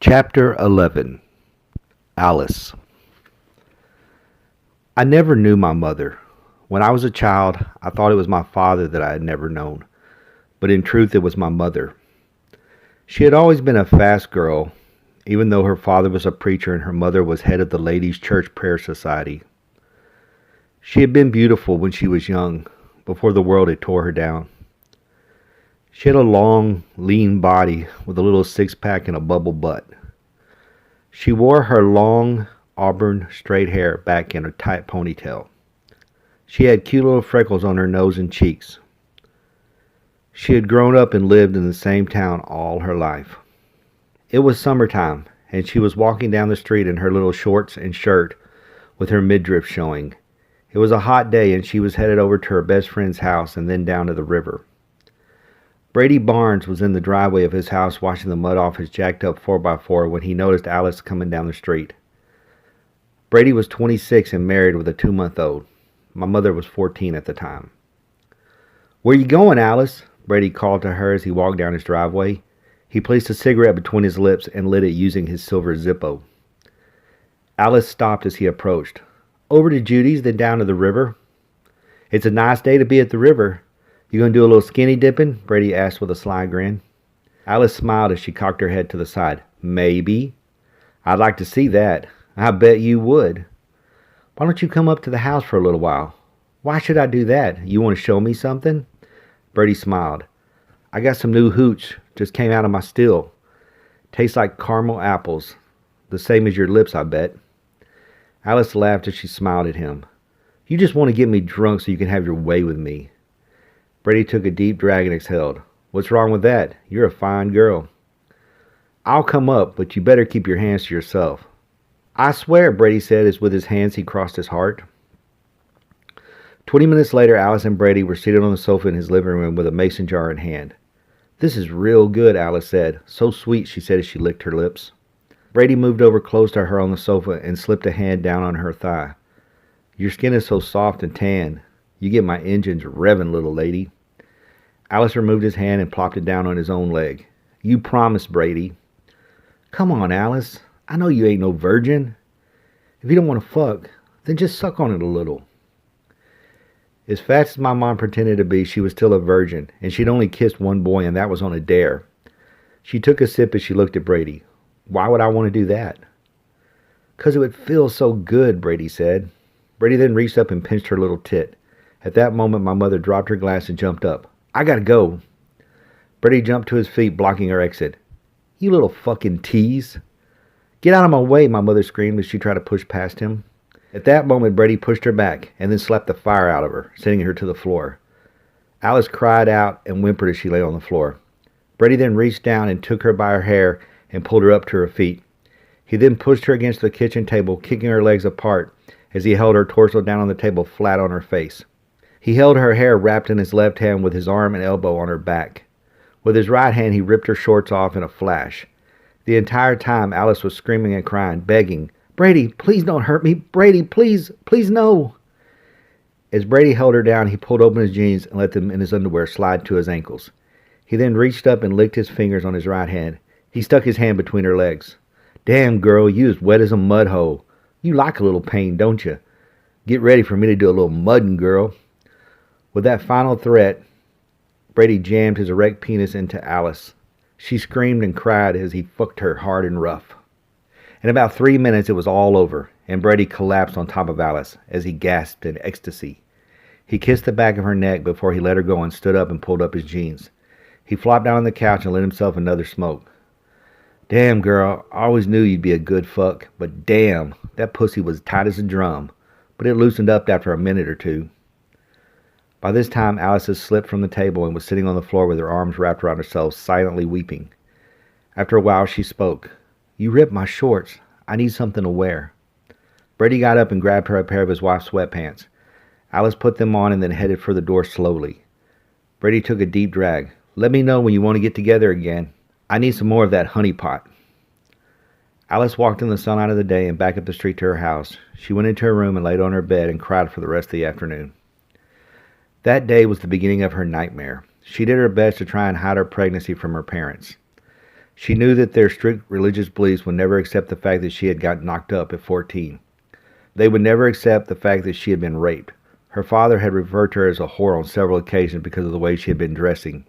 Chapter 11. Alice. I never knew my mother. When I was a child, I thought it was my father that I had never known, but in truth it was my mother. She had always been a fast girl, even though her father was a preacher and her mother was head of the Ladies' Church Prayer Society. She had been beautiful when she was young, before the world had tore her down. She had a long, lean body with a little six-pack and a bubble butt. She wore her long, auburn, straight hair back in a tight ponytail. She had cute little freckles on her nose and cheeks. She had grown up and lived in the same town all her life. It was summertime, and she was walking down the street in her little shorts and shirt with her midriff showing. It was a hot day, and she was headed over to her best friend's house and then down to the river. Brady Barnes was in the driveway of his house washing the mud off his jacked-up 4x4 when he noticed Alice coming down the street. Brady was 26 and married with a 2-month-old. My mother was 14 at the time. "Where you going, Alice?" Brady called to her as he walked down his driveway. He placed a cigarette between his lips and lit it using his silver Zippo. Alice stopped as he approached. "Over to Judy's, then down to the river." "It's a nice day to be at the river. You gonna do a little skinny dipping?" Brady asked with a sly grin. Alice smiled as she cocked her head to the side. "Maybe. I'd like to see that. I bet you would. Why don't you come up to the house for a little while?" "Why should I do that? You want to show me something?" Brady smiled. "I got some new hooch. Just came out of my still. Tastes like caramel apples. The same as your lips, I bet." Alice laughed as she smiled at him. "You just want to get me drunk so you can have your way with me." Brady took a deep drag and exhaled. "What's wrong with that? You're a fine girl." "I'll come up, but you better keep your hands to yourself." "I swear," Brady said as with his hands he crossed his heart. 20 minutes later, Alice and Brady were seated on the sofa in his living room with a mason jar in hand. "This is real good," Alice said. "So sweet," she said as she licked her lips. Brady moved over close to her on the sofa and slipped a hand down on her thigh. "Your skin is so soft and tan. You get my engines revving, little lady." Alice removed his hand and plopped it down on his own leg. "You promised, Brady." "Come on, Alice. I know you ain't no virgin. If you don't want to fuck, then just suck on it a little." As fast as my mom pretended to be, she was still a virgin, and she'd only kissed one boy, and that was on a dare. She took a sip as she looked at Brady. "Why would I want to do that?" "'Cause it would feel so good," Brady said. Brady then reached up and pinched her little tit. At that moment, my mother dropped her glass and jumped up. "I gotta go." Brady jumped to his feet, blocking her exit. "You little fucking tease." "Get out of my way," my mother screamed as she tried to push past him. At that moment, Brady pushed her back and then slapped the fire out of her, sending her to the floor. Alice cried out and whimpered as she lay on the floor. Brady then reached down and took her by her hair and pulled her up to her feet. He then pushed her against the kitchen table, kicking her legs apart as he held her torso down on the table flat on her face. He held her hair wrapped in his left hand with his arm and elbow on her back. With his right hand, he ripped her shorts off in a flash. The entire time, Alice was screaming and crying, begging, "Brady, please don't hurt me. Brady, please, please no." As Brady held her down, he pulled open his jeans and let them in his underwear slide to his ankles. He then reached up and licked his fingers on his right hand. He stuck his hand between her legs. "Damn, girl, you as wet as a mud hole. You like a little pain, don't you? Get ready for me to do a little mudding, girl." With that final threat, Brady jammed his erect penis into Alice. She screamed and cried as he fucked her hard and rough. In about 3 minutes, it was all over, and Brady collapsed on top of Alice as he gasped in ecstasy. He kissed the back of her neck before he let her go and stood up and pulled up his jeans. He flopped down on the couch and lit himself another smoke. "Damn, girl, I always knew you'd be a good fuck, but damn, that pussy was tight as a drum, but it loosened up after a minute or two." By this time, Alice had slipped from the table and was sitting on the floor with her arms wrapped around herself, silently weeping. After a while, she spoke. "You ripped my shorts. I need something to wear." Brady got up and grabbed her a pair of his wife's sweatpants. Alice put them on and then headed for the door slowly. Brady took a deep drag. "Let me know when you want to get together again. I need some more of that honey pot." Alice walked in the sunlight of the day and back up the street to her house. She went into her room and laid on her bed and cried for the rest of the afternoon. That day was the beginning of her nightmare. She did her best to try and hide her pregnancy from her parents. She knew that their strict religious beliefs would never accept the fact that she had got knocked up at 14. They would never accept the fact that she had been raped. Her father had referred to her as a whore on several occasions because of the way she had been dressing.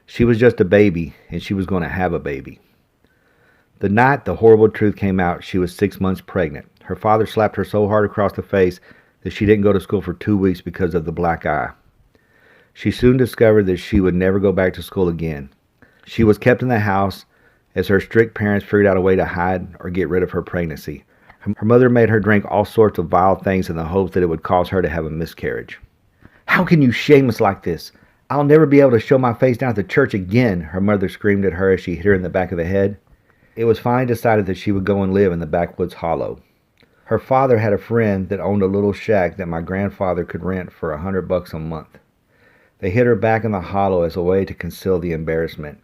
She was just a baby, and she was going to have a baby. The night the horrible truth came out, she was 6 months pregnant. Her father slapped her so hard across the face that she didn't go to school for 2 weeks because of the black eye. She soon discovered that she would never go back to school again. She was kept in the house as her strict parents figured out a way to hide or get rid of her pregnancy. Her mother made her drink all sorts of vile things in the hopes that it would cause her to have a miscarriage. "How can you shame us like this? I'll never be able to show my face down at the church again," her mother screamed at her as she hit her in the back of the head. It was finally decided that she would go and live in the backwoods hollow. Her father had a friend that owned a little shack that my grandfather could rent for $100 a month. They hid her back in the hollow as a way to conceal the embarrassment.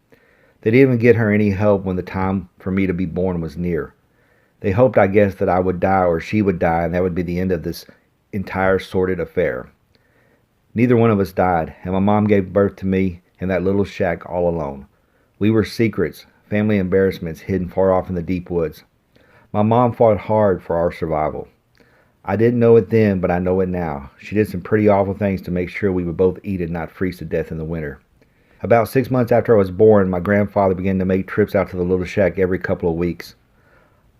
They didn't even get her any help when the time for me to be born was near. They hoped, I guess, that I would die or she would die, and that would be the end of this entire sordid affair. Neither one of us died, and my mom gave birth to me in that little shack all alone. We were secrets, family embarrassments hidden far off in the deep woods. My mom fought hard for our survival. I didn't know it then, but I know it now. She did some pretty awful things to make sure we would both eat and not freeze to death in the winter. About 6 months after I was born, my grandfather began to make trips out to the little shack every couple of weeks.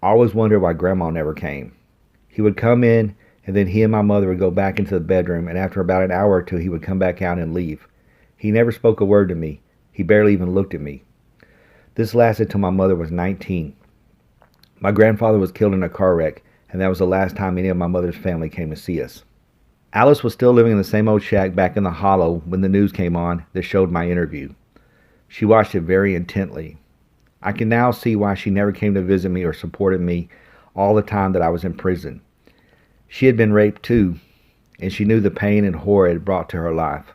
I always wondered why Grandma never came. He would come in, and then he and my mother would go back into the bedroom, and after about an hour or two he would come back out and leave. He never spoke a word to me. He barely even looked at me. This lasted till my mother was 19. My grandfather was killed in a car wreck, and that was the last time any of my mother's family came to see us. Alice was still living in the same old shack back in the hollow when the news came on that showed my interview. She watched it very intently. I can now see why she never came to visit me or supported me all the time that I was in prison. She had been raped too, and she knew the pain and horror it brought to her life.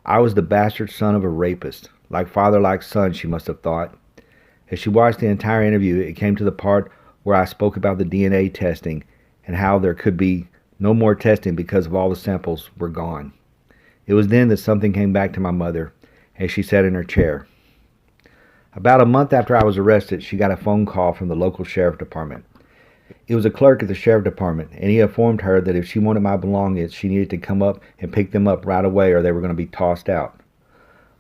I was the bastard son of a rapist. Like father, like son, she must have thought. As she watched the entire interview, it came to the part where I spoke about the DNA testing and how there could be no more testing because of all the samples were gone. It was then that something came back to my mother as she sat in her chair. About a month after I was arrested, she got a phone call from the local sheriff department. It was a clerk at the sheriff department, and he informed her that if she wanted my belongings, she needed to come up and pick them up right away or they were going to be tossed out.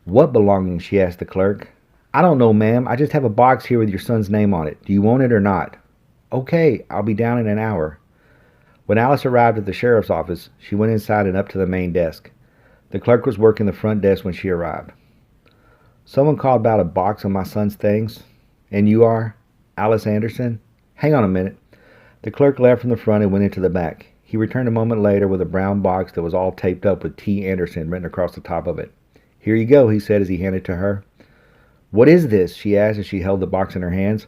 "What belongings?" she asked the clerk. "I don't know, ma'am. I just have a box here with your son's name on it. Do you want it or not?" "Okay, I'll be down in an hour." When Alice arrived at the sheriff's office, she went inside and up to the main desk. The clerk was working the front desk when she arrived. "Someone called about a box of my son's things. And you are Alice Anderson? Hang on a minute." The clerk left from the front and went into the back. He returned a moment later with a brown box that was all taped up with T. Anderson written across the top of it. "Here you go," he said as he handed it to her. "What is this?" she asked as she held the box in her hands.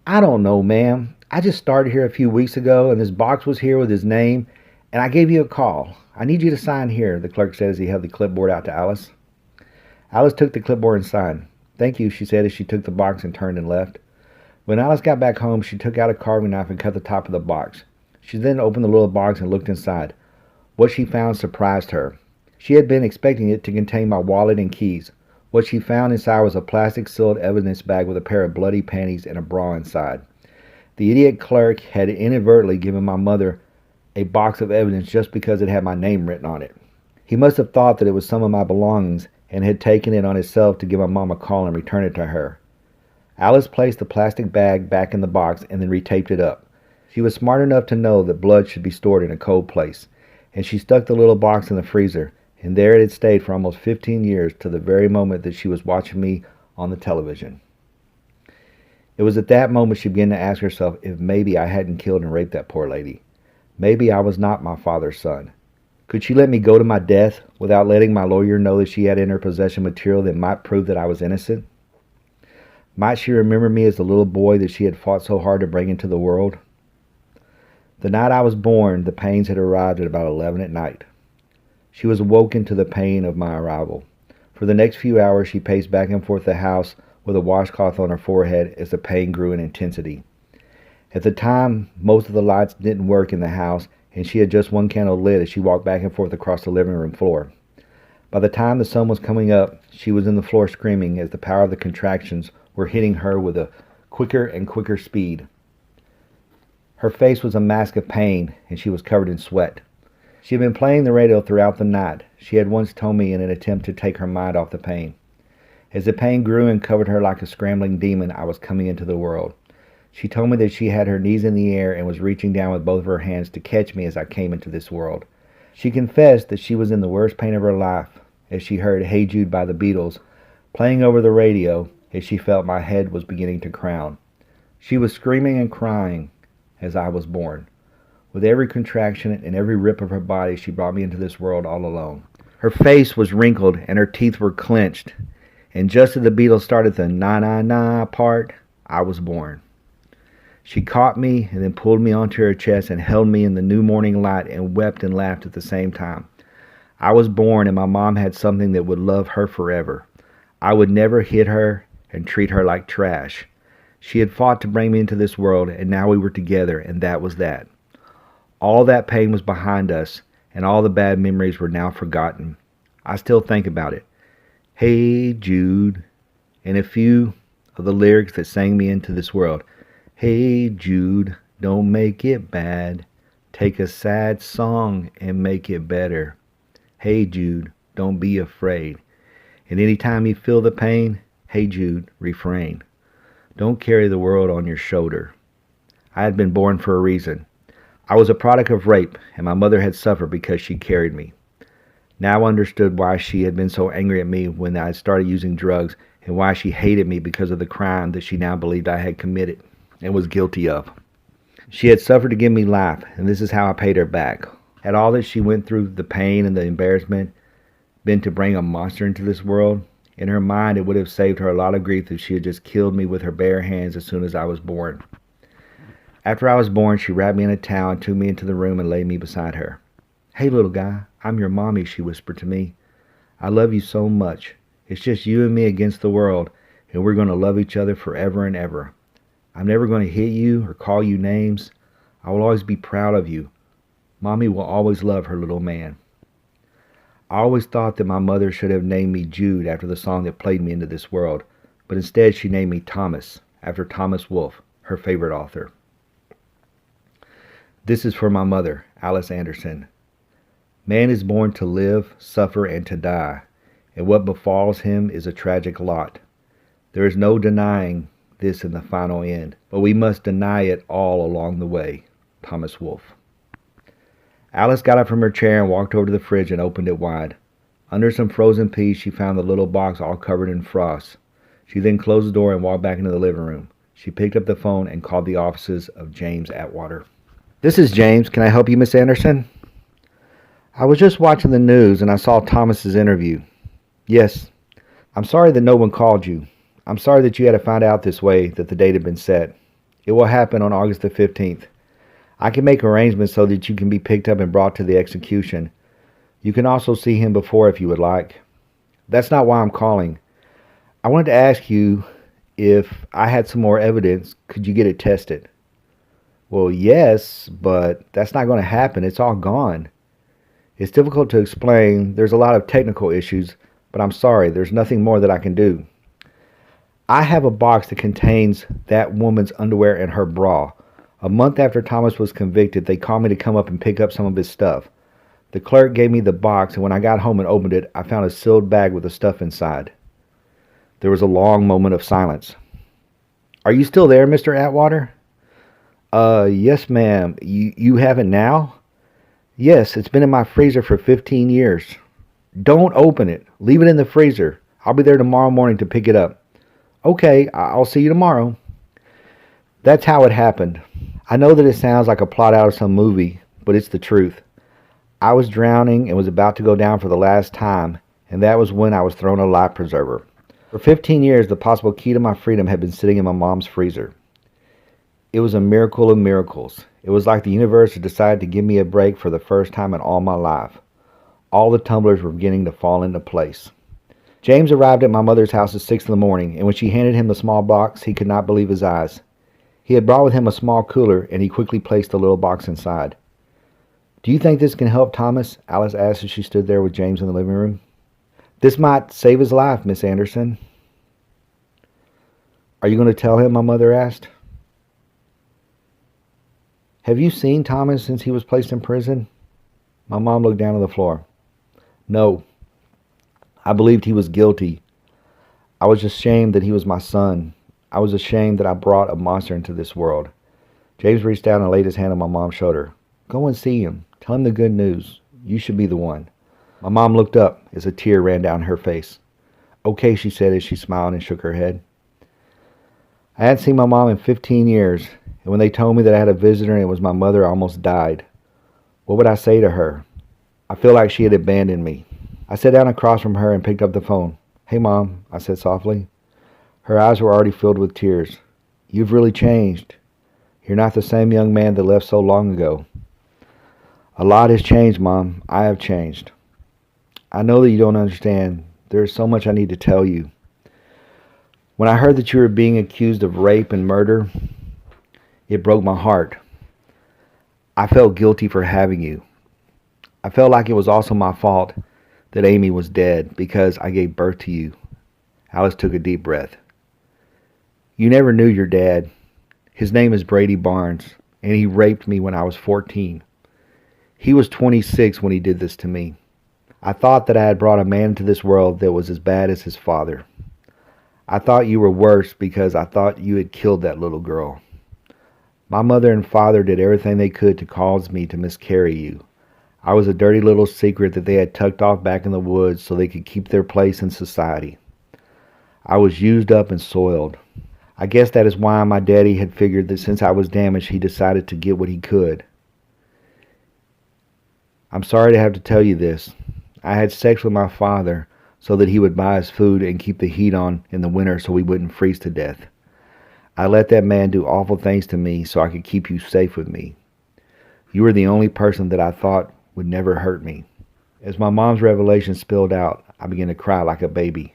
"I don't know, ma'am. I just started here a few weeks ago, and this box was here with his name, and I gave you a call. I need you to sign here," the clerk said as he held the clipboard out to Alice. Alice took the clipboard and signed. "Thank you," she said as she took the box and turned and left. When Alice got back home, she took out a carving knife and cut the top of the box. She then opened the little box and looked inside. What she found surprised her. She had been expecting it to contain my wallet and keys. What she found inside was a plastic-sealed evidence bag with a pair of bloody panties and a bra inside. The idiot clerk had inadvertently given my mother a box of evidence just because it had my name written on it. He must have thought that it was some of my belongings and had taken it on himself to give my mom a call and return it to her. Alice placed the plastic bag back in the box and then retaped it up. She was smart enough to know that blood should be stored in a cold place, and she stuck the little box in the freezer, and there it had stayed for almost 15 years to the very moment that she was watching me on the television. It was at that moment she began to ask herself if maybe I hadn't killed and raped that poor lady. Maybe I was not my father's son. Could she let me go to my death without letting my lawyer know that she had in her possession material that might prove that I was innocent? Might she remember me as the little boy that she had fought so hard to bring into the world? The night I was born, the pains had arrived at about 11 at night. She was awoken to the pain of my arrival. For the next few hours she paced back and forth the house with a washcloth on her forehead as the pain grew in intensity. At the time, most of the lights didn't work in the house, and she had just one candle lit as she walked back and forth across the living room floor. By the time the sun was coming up, she was in the floor screaming as the power of the contractions were hitting her with a quicker and quicker speed. Her face was a mask of pain, and she was covered in sweat. She had been playing the radio throughout the night. She had once told me in an attempt to take her mind off the pain. As the pain grew and covered her like a scrambling demon, I was coming into the world. She told me that she had her knees in the air and was reaching down with both of her hands to catch me as I came into this world. She confessed that she was in the worst pain of her life as she heard Hey Jude by the Beatles playing over the radio as she felt my head was beginning to crown. She was screaming and crying as I was born. With every contraction and every rip of her body, she brought me into this world all alone. Her face was wrinkled and her teeth were clenched. And just as the Beatles started the na-na-na part, I was born. She caught me and then pulled me onto her chest and held me in the new morning light and wept and laughed at the same time. I was born and my mom had something that would love her forever. I would never hit her and treat her like trash. She had fought to bring me into this world, and now we were together, and that was that. All that pain was behind us, and all the bad memories were now forgotten. I still think about it. Hey Jude, and a few of the lyrics that sang me into this world. Hey Jude, don't make it bad. Take a sad song and make it better. Hey Jude, don't be afraid. And anytime you feel the pain, hey Jude, refrain. Don't carry the world on your shoulder. I had been born for a reason. I was a product of rape, and my mother had suffered because she carried me. Now I understood why she had been so angry at me when I had started using drugs, and why she hated me because of the crime that she now believed I had committed and was guilty of. She had suffered to give me life, and this is how I paid her back. Had all that she went through, the pain and the embarrassment, been to bring a monster into this world? In her mind, it would have saved her a lot of grief if she had just killed me with her bare hands as soon as I was born. After I was born, she wrapped me in a towel and took me into the room and laid me beside her. Hey, little guy, I'm your mommy, she whispered to me. I love you so much. It's just you and me against the world, and we're going to love each other forever and ever. I'm never going to hit you or call you names. I will always be proud of you. Mommy will always love her little man. I always thought that my mother should have named me Jude after the song that played me into this world, but instead she named me Thomas, after Thomas Wolfe, her favorite author. This is for my mother, Alice Anderson. Man is born to live, suffer, and to die, and what befalls him is a tragic lot. There is no denying this in the final end, but we must deny it all along the way. Thomas Wolfe. Alice got up from her chair and walked over to the fridge and opened it wide. Under some frozen peas, she found the little box all covered in frost. She then closed the door and walked back into the living room. She picked up the phone and called the offices of James Atwater. This is James. Can I help you, Miss Anderson? I was just watching the news and I saw Thomas's interview. Yes. I'm sorry that no one called you. I'm sorry that you had to find out this way that the date had been set. It will happen on August the 15th. I can make arrangements so that you can be picked up and brought to the execution. You can also see him before if you would like. That's not why I'm calling. I wanted to ask you if I had some more evidence, could you get it tested? Well, yes, but that's not going to happen. It's all gone. It's difficult to explain. There's a lot of technical issues, but I'm sorry. There's nothing more that I can do. I have a box that contains that woman's underwear and her bra. A month after Thomas was convicted, they called me to come up and pick up some of his stuff. The clerk gave me the box, and when I got home and opened it, I found a sealed bag with the stuff inside. There was a long moment of silence. Are you still there, Mr. Atwater? Yes, ma'am. You have it now? Yes, it's been in my freezer for 15 years. Don't open it. Leave it in the freezer. I'll be there tomorrow morning to pick it up. Okay, I'll see you tomorrow. That's how it happened. I know that it sounds like a plot out of some movie, but it's the truth. I was drowning and was about to go down for the last time, and that was when I was thrown a life preserver. For 15 years, the possible key to my freedom had been sitting in my mom's freezer. It was a miracle of miracles. It was like the universe had decided to give me a break for the first time in all my life. All the tumblers were beginning to fall into place. James arrived at my mother's house at 6 in the morning, and when she handed him the small box, he could not believe his eyes. He had brought with him a small cooler, and he quickly placed the little box inside. Do you think this can help Thomas? Alice asked as she stood there with James in the living room. This might save his life, Miss Anderson. Are you going to tell him? My mother asked. Have you seen Thomas since he was placed in prison? My mom looked down on the floor. No. I believed he was guilty. I was ashamed that he was my son. I was ashamed that I brought a monster into this world. James reached down and laid his hand on my mom's shoulder. Go and see him. Tell him the good news. You should be the one. My mom looked up as a tear ran down her face. Okay, she said as she smiled and shook her head. I hadn't seen my mom in 15 years, and when they told me that I had a visitor and it was my mother, I almost died. What would I say to her? I feel like she had abandoned me. I sat down across from her and picked up the phone. Hey, Mom, I said softly. Her eyes were already filled with tears. You've really changed. You're not the same young man that left so long ago. A lot has changed, Mom. I have changed. I know that you don't understand. There is so much I need to tell you. When I heard that you were being accused of rape and murder, it broke my heart. I felt guilty for having you. I felt like it was also my fault that Amy was dead because I gave birth to you. Alice took a deep breath. You never knew your dad. His name is Brady Barnes, and he raped me when I was 14. He was 26 when he did this to me. I thought that I had brought a man into this world that was as bad as his father. I thought you were worse because I thought you had killed that little girl. My mother and father did everything they could to cause me to miscarry you. I was a dirty little secret that they had tucked off back in the woods so they could keep their place in society. I was used up and soiled. I guess that is why my daddy had figured that since I was damaged, he decided to get what he could. I'm sorry to have to tell you this. I had sex with my father so that he would buy us food and keep the heat on in the winter so we wouldn't freeze to death. I let that man do awful things to me so I could keep you safe with me. You were the only person that I thought would never hurt me. As my mom's revelation spilled out, I began to cry like a baby.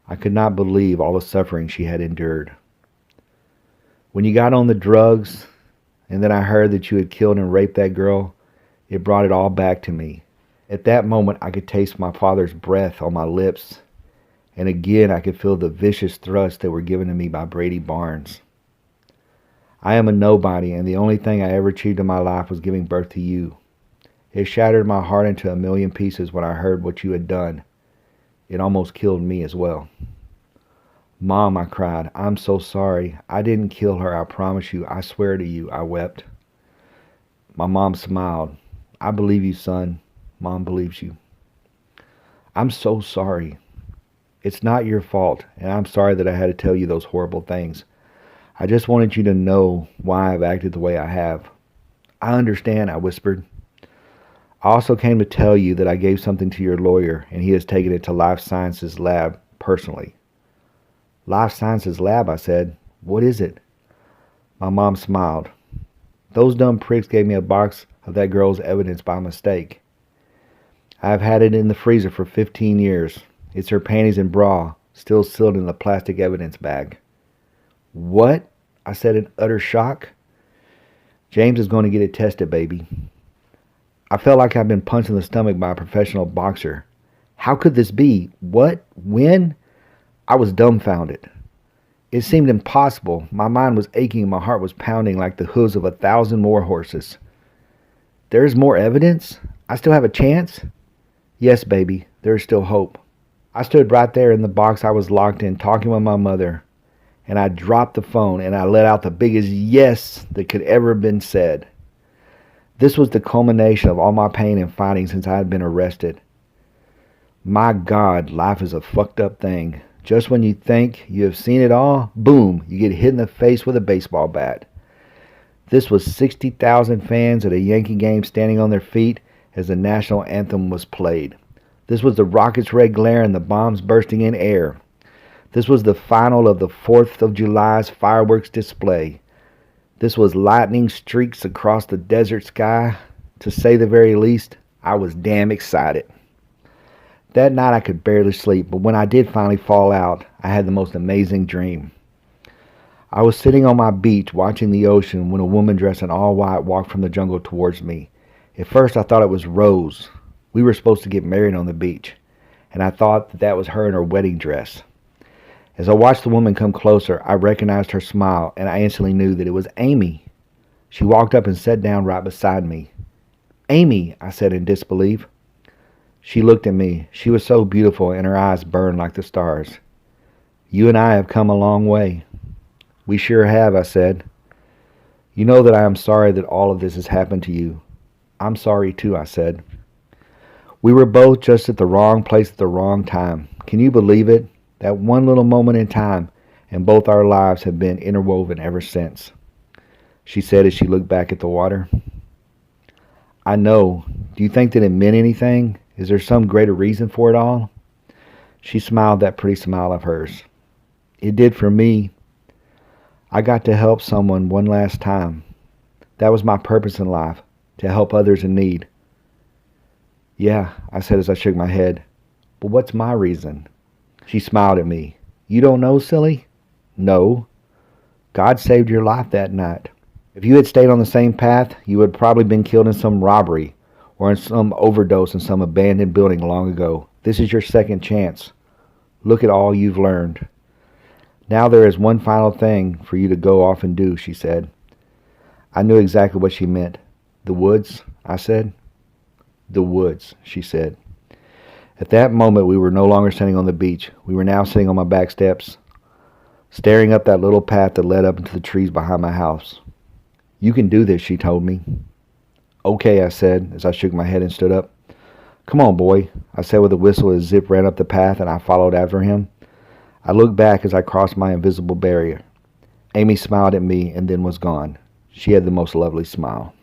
I could not believe all the suffering she had endured. When you got on the drugs, and then I heard that you had killed and raped that girl, it brought it all back to me. At that moment, I could taste my father's breath on my lips, and again I could feel the vicious thrusts that were given to me by Brady Barnes. I am a nobody, and the only thing I ever achieved in my life was giving birth to you. It shattered my heart into a million pieces when I heard what you had done. It almost killed me as well. Mom, I cried, I'm so sorry. I didn't kill her, I promise you. I swear to you, I wept. My mom smiled. I believe you, son. Mom believes you. I'm so sorry. It's not your fault, and I'm sorry that I had to tell you those horrible things. I just wanted you to know why I've acted the way I have. I understand, I whispered. I also came to tell you that I gave something to your lawyer, and he has taken it to Life Sciences Lab personally. Life Sciences Lab, I said. What is it? My mom smiled. Those dumb pricks gave me a box of that girl's evidence by mistake. I've had it in the freezer for 15 years. It's her panties and bra, still sealed in the plastic evidence bag. What? I said in utter shock. James is going to get it tested, baby. I felt like I'd been punched in the stomach by a professional boxer. How could this be? What? When? I was dumbfounded. It seemed impossible. My mind was aching and my heart was pounding like the hooves of 1,000 more horses. There's more evidence? I still have a chance? Yes, baby, there is still hope. I stood right there in the box I was locked in talking with my mother, and I dropped the phone and I let out the biggest yes that could ever have been said. This was the culmination of all my pain and fighting since I had been arrested. My God, life is a fucked up thing. Just when you think you have seen it all, boom, you get hit in the face with a baseball bat. This was 60,000 fans at a Yankee game standing on their feet as the national anthem was played. This was the rockets' red glare and the bombs bursting in air. This was the final of the 4th of July's fireworks display. This was lightning streaks across the desert sky. To say the very least, I was damn excited. That night I could barely sleep, but when I did finally fall out, I had the most amazing dream. I was sitting on my beach watching the ocean when a woman dressed in all white walked from the jungle towards me. At first I thought it was Rose. We were supposed to get married on the beach, and I thought that was her in her wedding dress. As I watched the woman come closer, I recognized her smile, and I instantly knew that it was Amy. She walked up and sat down right beside me. "Amy," I said in disbelief. She looked at me. She was so beautiful, and her eyes burned like the stars. "You and I have come a long way." "We sure have," I said. "You know that I am sorry that all of this has happened to you." "I'm sorry too," I said. "We were both just at the wrong place at the wrong time. Can you believe it? That one little moment in time, and both our lives have been interwoven ever since," she said as she looked back at the water. "I know. Do you think that it meant anything? Is there some greater reason for it all?" She smiled that pretty smile of hers. "It did for me. I got to help someone one last time. That was my purpose in life, to help others in need." "Yeah," I said as I shook my head. "But what's my reason?" She smiled at me. "You don't know, silly?" "No. God saved your life that night. If you had stayed on the same path, you would have probably been killed in some robbery or in some overdose in some abandoned building long ago. This is your second chance. Look at all you've learned. Now there is one final thing for you to go off and do," she said. I knew exactly what she meant. "The woods?" I said. "The woods," she said. At that moment, we were no longer standing on the beach. We were now sitting on my back steps, staring up that little path that led up into the trees behind my house. "You can do this," she told me. "Okay," I said as I shook my head and stood up. "Come on, boy," I said with a whistle as Zip ran up the path and I followed after him. I looked back as I crossed my invisible barrier. Amy smiled at me and then was gone. She had the most lovely smile.